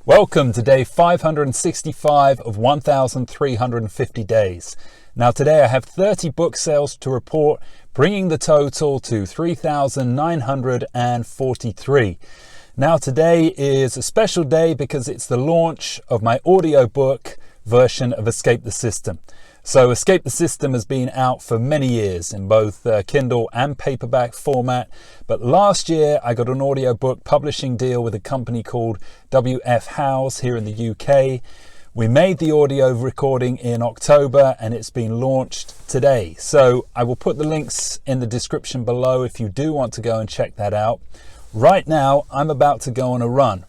Welcome to day 565 of 1,350 days. Now today I have 30 book sales to report, bringing the total to 3,943. Now today is a special day because it's the launch of my audiobook version of Escape the System. So Escape the System has been out for many years in both Kindle and paperback format, but last year I got an audiobook publishing deal with a company called W.F. Howes here in the UK. We made the audio recording in October and it's been launched today. So I will put the links in the description below if you do want to go and check that out. Right now I'm about to go on a run.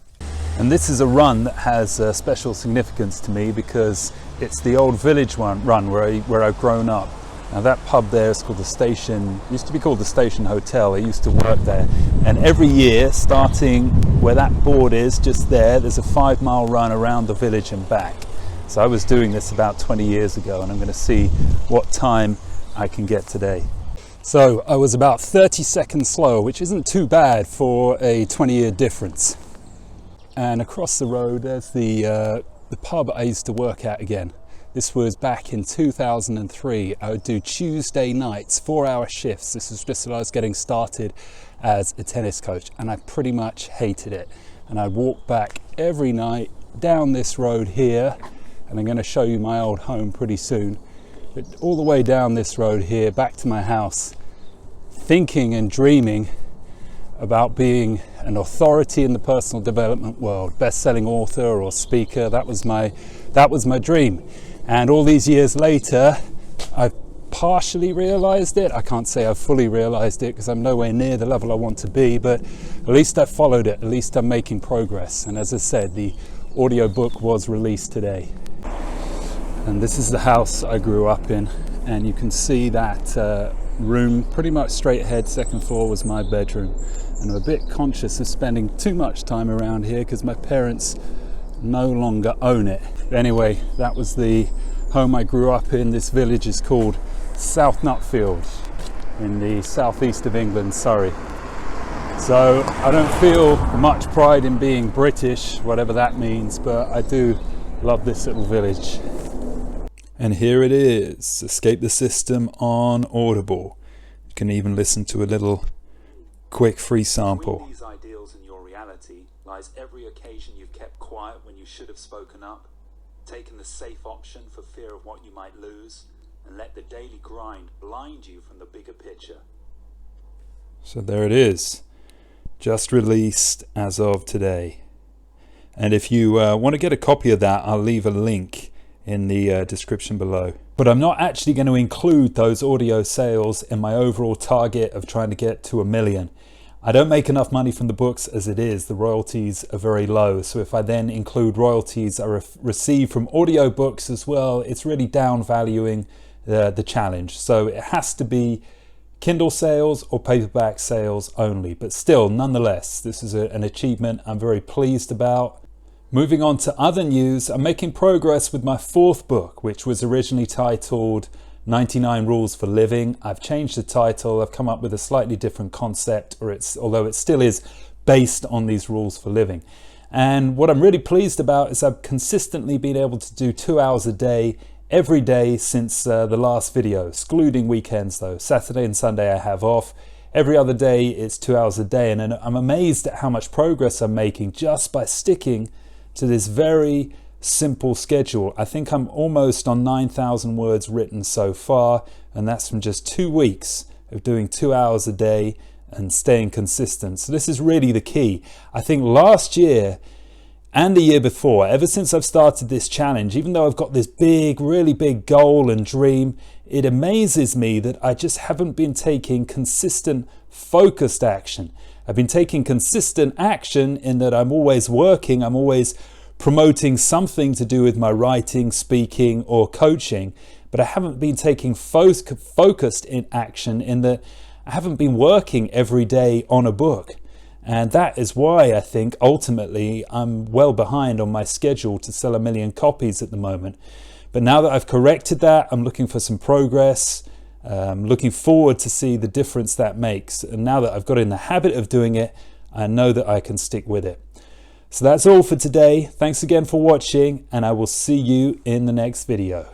And this is a run that has special significance to me because it's the old village run where I've grown up. Now that pub there is called the Station, used to be called the Station Hotel. I used to work there. And every year, starting where that board is, just there's a 5-mile run around the village and back. So I was doing this about 20 years ago and I'm going to see what time I can get today. So I was about 30 seconds slower, which isn't too bad for a 20-year difference. And across the road there's the pub I used to work at again. This was back in 2003. I would do Tuesday nights, 4-hour shifts. This was just as I was getting started as a tennis coach, and I pretty much hated it. And I'd walk back every night down this road here, and I'm going to show you my old home pretty soon, but all the way down this road here back to my house, thinking and dreaming about being an authority in the personal development world, best-selling author or speaker. That was my dream. And all these years later, I've partially realized it. I can't say I've fully realized it because I'm nowhere near the level I want to be, but at least I followed it. At least I'm making progress. And as I said, the audiobook was released today. And this is the house I grew up in. And you can see that room pretty much straight ahead. Second floor was my bedroom. And I'm a bit conscious of spending too much time around here because my parents no longer own it. But anyway, that was the home I grew up in. This village is called South Nutfield in the southeast of England, Surrey. So I don't feel much pride in being British, whatever that means, but I do love this little village. And here it is, Escape the System on Audible. You can even listen to a little quick free sample. These ideals in your reality lies every occasion you've kept quiet when you should have spoken up, taken the safe option for fear of what you might lose, and let the daily grind blind you from the bigger picture. So there it is, just released as of today. And if you want to get a copy of that, I'll leave a link in the description below. But I'm not actually going to include those audio sales in my overall target of trying to get to 1 million. I don't make enough money from the books as it is. The royalties are very low. So if I then include royalties I receive from audiobooks as well, it's really downvaluing the challenge. So it has to be Kindle sales or paperback sales only. But still, nonetheless, this is an achievement I'm very pleased about. Moving on to other news, I'm making progress with my 4th book, which was originally titled 99 Rules for Living. I've changed the title. I've come up with a slightly different concept, although it still is based on these rules for living. And what I'm really pleased about is I've consistently been able to do 2 hours a day, every day since the last video, excluding weekends though. Saturday and Sunday I have off. Every other day it's 2 hours a day, and I'm amazed at how much progress I'm making just by sticking to this very simple schedule. I think I'm almost on 9,000 words written so far, and that's from just 2 weeks of doing 2 hours a day and staying consistent. So this is really the key. I think last year and the year before, ever since I've started this challenge, even though I've got this big, really big goal and dream, it amazes me that I just haven't been taking consistent, focused action. I've been taking consistent action in that I'm always working, I'm always promoting something to do with my writing, speaking, or coaching, but I haven't been taking focused in action in that I haven't been working every day on a book. And that is why I think ultimately I'm well behind on my schedule to sell 1 million copies at the moment. But now that I've corrected that, I'm looking for some progress. Looking forward to see the difference that makes. And now that I've got in the habit of doing it, I know that I can stick with it. So that's all for today. Thanks again for watching, and I will see you in the next video.